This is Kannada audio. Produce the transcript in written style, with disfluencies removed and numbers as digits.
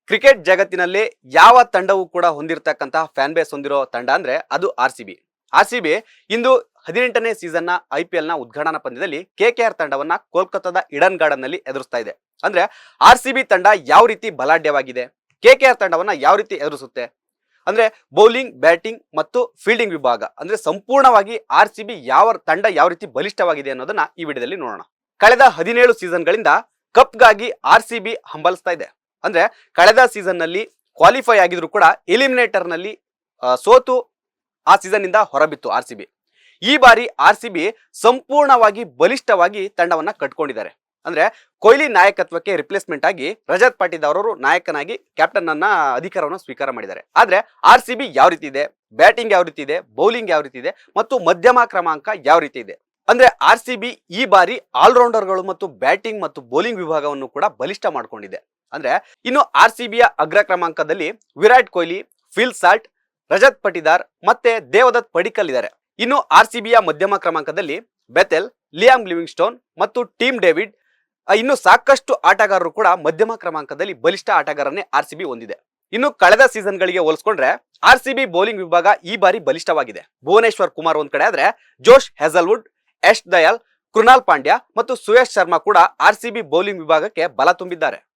ಕ್ರಿಕೆಟ್ ಜಗತ್ತಿನಲ್ಲಿ ಯಾವ ತಂಡವೂ ಕೂಡ ಹೊಂದಿರತಕ್ಕಂತಹ ಫ್ಯಾನ್ ಬೇಸ್ ಹೊಂದಿರೋ ತಂಡ ಅಂದ್ರೆ ಅದು ಆರ್ ಸಿ ಬಿ ಇಂದು 18ನೇ ಸೀಸನ್ ನ IPL ನ ಉದ್ಘಾಟನಾ ಪಂದ್ಯದಲ್ಲಿ KKR ತಂಡವನ್ನ ಕೋಲ್ಕತ್ತಾದ ಇಡನ್ ಗಾರ್ಡನ್ ನಲ್ಲಿ ಎದುರಿಸ್ತಾ ಇದೆ. ಅಂದ್ರೆ ಆರ್-ಸಿ-ಬಿ ತಂಡ ಯಾವ ರೀತಿ ಬಲಾಢ್ಯವಾಗಿದೆ, KKR ತಂಡವನ್ನ ಯಾವ ರೀತಿ ಎದುರಿಸುತ್ತೆ ಅಂದ್ರೆ ಬೌಲಿಂಗ್, ಬ್ಯಾಟಿಂಗ್ ಮತ್ತು ಫೀಲ್ಡಿಂಗ್ ವಿಭಾಗ ಅಂದ್ರೆ ಸಂಪೂರ್ಣವಾಗಿ ಆರ್-ಸಿ-ಬಿ ಯಾವ ರೀತಿ ಬಲಿಷ್ಠವಾಗಿದೆ ಅನ್ನೋದನ್ನ ಈ ವಿಡಿಯೋದಲ್ಲಿ ನೋಡೋಣ. ಕಳೆದ 17 ಸೀಸನ್ಗಳಿಂದ ಕಪ್ಗಾಗಿ ಆರ್-ಸಿ-ಬಿ ಹಂಬಲಿಸ್ತಾ ಇದೆ. ಅಂದ್ರೆ ಕಳೆದ ಸೀಸನ್ ನಲ್ಲಿ ಕ್ವಾಲಿಫೈ ಆಗಿದ್ರು ಕೂಡ ಎಲಿಮಿನೇಟರ್ ನಲ್ಲಿ ಸೋತು ಆ ಸೀಸನ್ ಇಂದ ಹೊರಬಿತ್ತು ಆರ್-ಸಿ-ಬಿ. ಈ ಬಾರಿ ಆರ್-ಸಿ-ಬಿ ಸಂಪೂರ್ಣವಾಗಿ ಬಲಿಷ್ಠವಾಗಿ ತಂಡವನ್ನ ಕಟ್ಕೊಂಡಿದ್ದಾರೆ. ಅಂದ್ರೆ ಕೊಹ್ಲಿ ನಾಯಕತ್ವಕ್ಕೆ ರಿಪ್ಲೇಸ್ಮೆಂಟ್ ಆಗಿ ರಜತ್ ಪಾಟಿದಾರ್ ಅವರು ನಾಯಕನಾಗಿ ಕ್ಯಾಪ್ಟನ್ ಅನ್ನ ಅಧಿಕಾರವನ್ನು ಸ್ವೀಕಾರ ಮಾಡಿದ್ದಾರೆ. ಆದ್ರೆ ಆರ್-ಸಿ-ಬಿ ಯಾವ ರೀತಿ ಇದೆ, ಬ್ಯಾಟಿಂಗ್ ಯಾವ ರೀತಿ ಇದೆ, ಬೌಲಿಂಗ್ ಯಾವ ರೀತಿ ಇದೆ ಮತ್ತು ಮಧ್ಯಮ ಕ್ರಮಾಂಕ ಯಾವ ರೀತಿ ಇದೆ ಅಂದ್ರೆ ಆರ್-ಸಿ-ಬಿ ಈ ಬಾರಿ ಆಲ್ರೌಂಡರ್ಗಳು ಮತ್ತು ಬ್ಯಾಟಿಂಗ್ ಮತ್ತು ಬೌಲಿಂಗ್ ವಿಭಾಗವನ್ನು ಕೂಡ ಬಲಿಷ್ಠ ಮಾಡ್ಕೊಂಡಿದೆ. ಅಂದ್ರೆ ಇನ್ನು ಆರ್-ಸಿ-ಬಿಯ ಅಗ್ರ ಕ್ರಮಾಂಕದಲ್ಲಿ ವಿರಾಟ್ ಕೊಹ್ಲಿ, ಫಿಲ್ ಸಾಲ್ಟ್, ರಜತ್ ಪಟಿದಾರ್ ಮತ್ತೆ ದೇವದತ್ ಪಡಿಕ್ಕಲ್ ಇದ್ದಾರೆ. ಇನ್ನು ಆರ್-ಸಿ-ಬಿಯ ಮಧ್ಯಮ ಕ್ರಮಾಂಕದಲ್ಲಿ ಬೆಥೆಲ್, ಲಿಯಾಮ್ ಲಿವಿಂಗ್ಸ್ಟೋನ್ ಮತ್ತು ಟೀಮ್ ಡೇವಿಡ್ ಇನ್ನು ಸಾಕಷ್ಟು ಆಟಗಾರರು ಕೂಡ ಮಧ್ಯಮ ಕ್ರಮಾಂಕದಲ್ಲಿ ಬಲಿಷ್ಠ ಆಟಗಾರನ್ನೇ ಆರ್-ಸಿ-ಬಿ ಹೊಂದಿದೆ. ಇನ್ನು ಕಳೆದ ಸೀಸನ್ ಗಳಿಗೆ ಹೋಲಿಸಿಕೊಂಡ್ರೆ ಆರ್-ಸಿ-ಬಿ ಬೌಲಿಂಗ್ ವಿಭಾಗ ಈ ಬಾರಿ ಬಲಿಷ್ಠವಾಗಿದೆ. ಭುವನೇಶ್ವರ್ ಕುಮಾರ್ ಒಂದ್ ಕಡೆ ಆದ್ರೆ ಜೋಶ್ ಹೆಜಲ್ವುಡ್, ಯಶ್ ದಯಾಲ್, ಕೃನಾಲ್ ಪಾಂಡ್ಯ ಮತ್ತು ಸುಯೇಶ್ ಶರ್ಮಾ ಕೂಡ ಆರ್-ಸಿ-ಬಿ ಬೌಲಿಂಗ್ ವಿಭಾಗಕ್ಕೆ ಬಲ ತುಂಬಿದ್ದಾರೆ.